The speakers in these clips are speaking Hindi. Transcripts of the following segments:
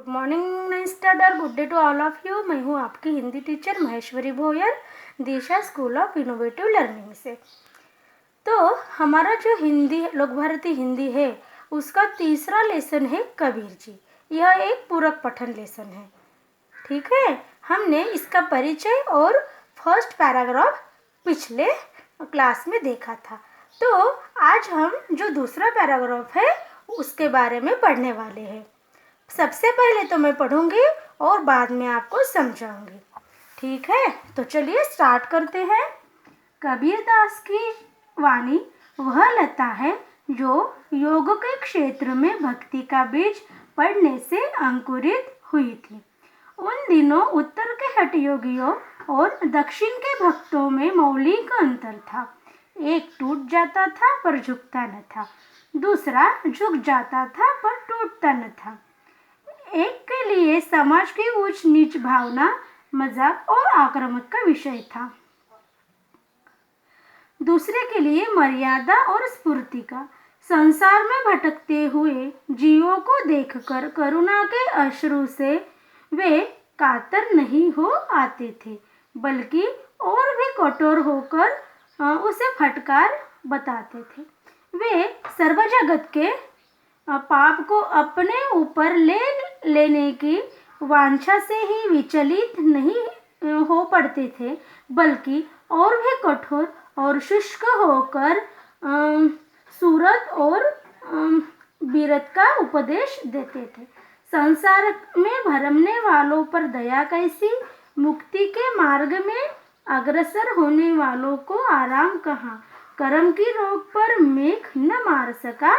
Good morning nine student, good day to all of you. मैं हूँ आपकी Hindi teacher Maheshwari Bhoyar, Disha school of innovative learning से। तो हमारा जो हिंदी लोक भारती हिंदी है उसका तीसरा लेसन है कबीर जी। यह एक पूरक पठन लेसन है। ठीक है, हमने इसका परिचय और फर्स्ट पैराग्राफ पिछले क्लास में देखा था। तो आज हम जो दूसरा पैराग्राफ है उसके बारे में पढ़ने वाले हैं। सबसे पहले तो मैं पढ़ूंगी और बाद में आपको समझाऊंगी। ठीक है, तो चलिए स्टार्ट करते हैं। कबीरदास की वाणी वह लता है जो योग के क्षेत्र में भक्ति का बीज पड़ने से अंकुरित हुई थी। उन दिनों उत्तर के हठयोगियों और दक्षिण के भक्तों में मौलिक अंतर था। एक टूट जाता था पर झुकता न था, दूसरा झुक जाता था पर टूटता न था। एक के लिए समाज की ऊंच नीच भावना मजाक और आक्रामक का विषय था, दूसरे के लिए मर्यादा और स्फूर्ति का। संसार में भटकते हुए जीवों को देखकर करुणा के अश्रु से वे कातर नहीं हो आते थे, बल्कि और भी कठोर होकर उसे फटकार बताते थे। वे सर्व जगत के पाप को अपने ऊपर ले लेने की वांछा से ही विचलित नहीं हो पड़ते थे, बल्कि और भी कठोर और शुष्क होकर सूरत और बीरत का उपदेश देते थे। संसार में भरमने वालों पर दया कैसी, मुक्ति के मार्ग में अग्रसर होने वालों को आराम कहाँ। कर्म की रोक पर मेघ न मार सका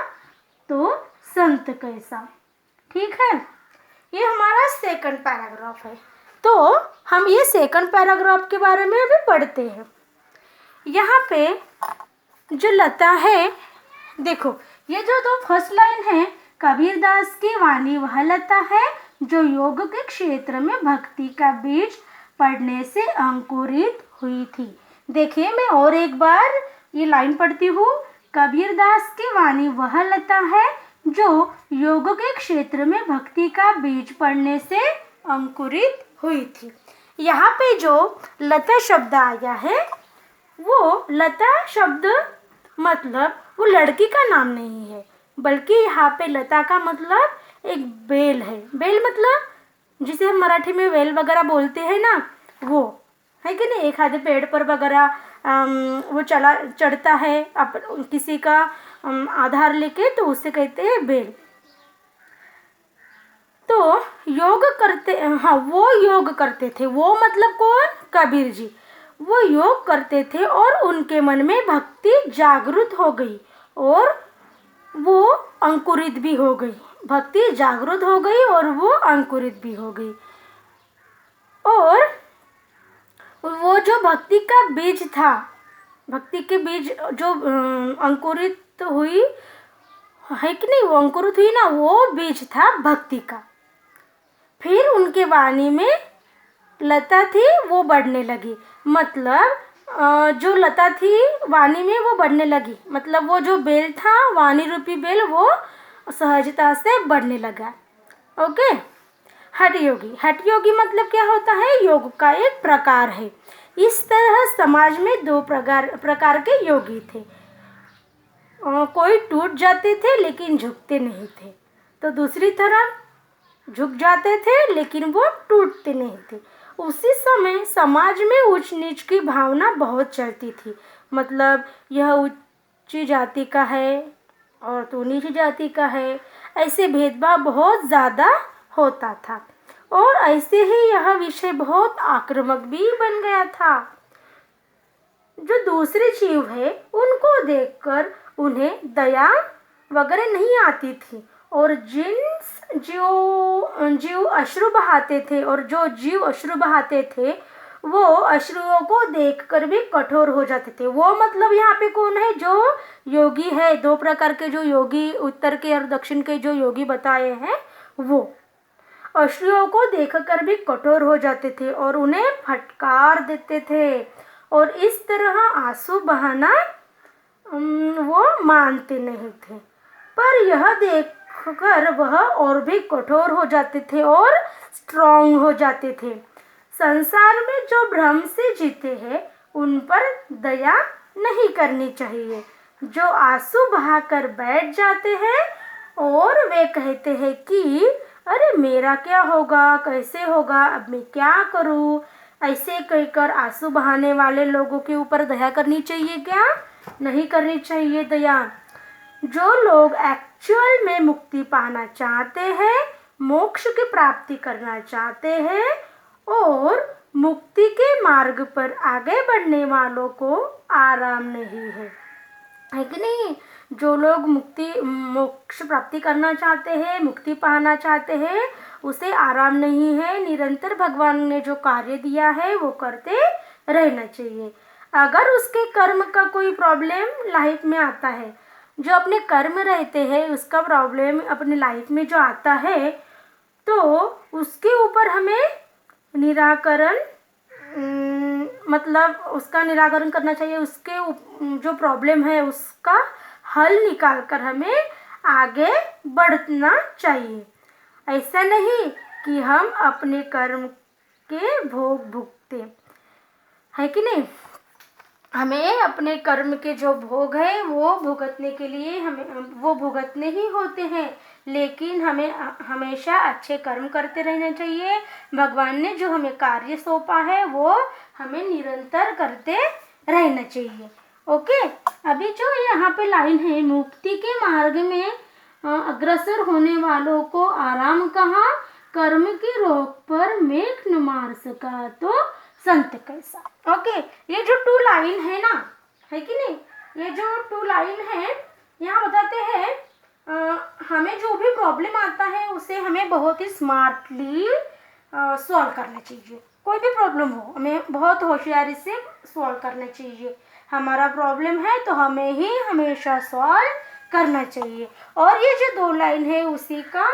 तो संत कैसा। ठीक है, ये हमारा सेकंड पैराग्राफ है। तो हम ये सेकंड पैराग्राफ के बारे में अभी पढ़ते हैं। यहाँ पे जो लता है, देखो ये जो दो फर्स्ट लाइन है, कबीरदास की वाणी वह लता है जो योग के क्षेत्र में भक्ति का बीज पड़ने से अंकुरित हुई थी। देखिए, मैं और एक बार ये लाइन पढ़ती हूँ। कबीरदास की वाणी वह लता है जो योग के क्षेत्र में भक्ति का बीज पड़ने से अंकुरित हुई थी। यहाँ पे जो लता शब्द आया है, वो लता शब्द मतलब वो लड़की का नाम नहीं है, बल्कि यहाँ पे लता का मतलब एक बेल है। बेल मतलब जिसे हम मराठी में वेल वगैरह बोलते हैं ना, वो है कि नहीं। एक आधे पेड़ पर वगैरह वो चढ़ता है किसी का आधार लेके, तो उसे कहते हैं बेल। तो योग करते, हाँ वो योग करते थे, वो मतलब कौन, कबीर जी। वो योग करते थे और उनके मन में भक्ति जागृत हो गई और वो अंकुरित भी हो गई। भक्ति जागृत हो गई और वो अंकुरित भी हो गई। और वो जो भक्ति का बीज था, भक्ति के बीज जो अंकुरित हुई है कि नहीं, वो अंकुरित हुई ना, वो बीज था भक्ति का। फिर उनके वाणी में लता थी वो बढ़ने लगी, मतलब जो लता थी वाणी में वो बढ़ने लगी, मतलब वो जो बेल था, वाणी रूपी बेल, वो सहजता से बढ़ने लगा। ओके। हठयोगी, हठयोगी मतलब क्या होता है, योग का एक प्रकार है। इस तरह समाज में दो प्रकार के योगी थे। कोई टूट जाते थे लेकिन झुकते नहीं थे, तो दूसरी तरफ झुक जाते थे लेकिन वो टूटते नहीं थे। उसी समय समाज में ऊंच नीच की भावना बहुत चलती थी, मतलब यह ऊंची जाति का है और तो नीची जाति का है, ऐसे भेदभाव बहुत ज़्यादा होता था। और ऐसे ही यह विषय बहुत आक्रामक भी बन गया था। जो दूसरे जीव है उनको देखकर उन्हें दया वगैरह नहीं आती थी, और जीव अश्रु बहाते थे, और जो जीव अश्रु बहाते थे वो अश्रुओं को देखकर भी कठोर हो जाते थे। वो मतलब यहाँ पे कौन है, जो योगी है। दो प्रकार के जो योगी, उत्तर के और दक्षिण के जो योगी बताए हैं, वो अश्रुओं को देखकर भी कठोर हो जाते थे और उन्हें फटकार देते थे, और इस तरह आंसू बहाना वो मानते नहीं थे। पर यह देख देखकर वह और भी कठोर हो जाते थे और स्ट्रांग हो जाते थे। संसार में जो भ्रम से जीते हैं उन पर दया नहीं करनी चाहिए। जो आंसू बहाकर बैठ जाते हैं और वे कहते हैं कि अरे मेरा क्या होगा, कैसे होगा, अब मैं क्या करूं, ऐसे कहकर आंसू बहाने वाले लोगों के ऊपर दया करनी चाहिए क्या? नहीं करनी चाहिए दया। जो लोग एक्चुअल में मुक्ति पाना चाहते हैं, मोक्ष की प्राप्ति करना चाहते हैं और मुक्ति के मार्ग पर आगे बढ़ने वालों को आराम नहीं है कि नहीं? जो लोग मोक्ष प्राप्ति करना चाहते हैं, मुक्ति पाना चाहते हैं, उसे आराम नहीं है। निरंतर भगवान ने जो कार्य दिया है वो करते रहना चाहिए। अगर उसके कर्म का कोई प्रॉब्लम लाइफ में आता है, जो अपने कर्म रहते हैं उसका प्रॉब्लम अपने लाइफ में जो आता है, तो उसके ऊपर हमें निराकरण मतलब उसका निराकरण करना चाहिए। उसके जो प्रॉब्लम है उसका हल निकाल कर हमें आगे बढ़ना चाहिए। ऐसा नहीं कि हम अपने कर्म के भोग भुगते, है कि नहीं? हमें अपने कर्म के जो भोग है वो भुगतने के लिए वो भुगतने ही होते हैं, लेकिन हमें हमेशा अच्छे कर्म करते रहना चाहिए। भगवान ने जो हमें कार्य सौंपा है वो हमें निरंतर करते रहना चाहिए। ओके, अभी जो यहाँ पे लाइन है, मुक्ति के मार्ग में अग्रसर होने वालों को आराम कहाँ, कर्म की रोक पर मेघ न मार सका तो संत कैसा। ओके, ये जो 2 लाइन है ना, है कि नहीं, ये जो 2 लाइन है यहाँ बताते हैं हमें जो भी प्रॉब्लम आता है उसे हमें बहुत ही स्मार्टली सॉल्व करना चाहिए। कोई भी प्रॉब्लम हो हमें बहुत होशियारी से सॉल्व करना चाहिए। हमारा प्रॉब्लम है तो हमें ही हमेशा सॉल्व करना चाहिए। और ये जो 2 लाइन है उसी का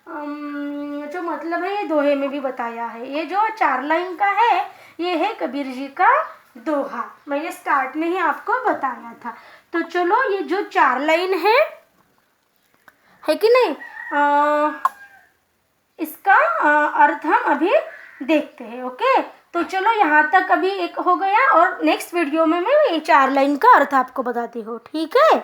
जो मतलब है ये दोहे में भी बताया है। ये जो 4 लाइन का है ये है कबीर जी का दोहा। मैंने स्टार्ट में ही आपको बताया था। तो चलो ये जो 4 लाइन है कि नहीं, इसका अर्थ हम अभी देखते हैं। ओके, तो चलो यहाँ तक अभी एक हो गया और नेक्स्ट वीडियो में मैं ये 4 लाइन का अर्थ आपको बताती हूँ। ठीक है।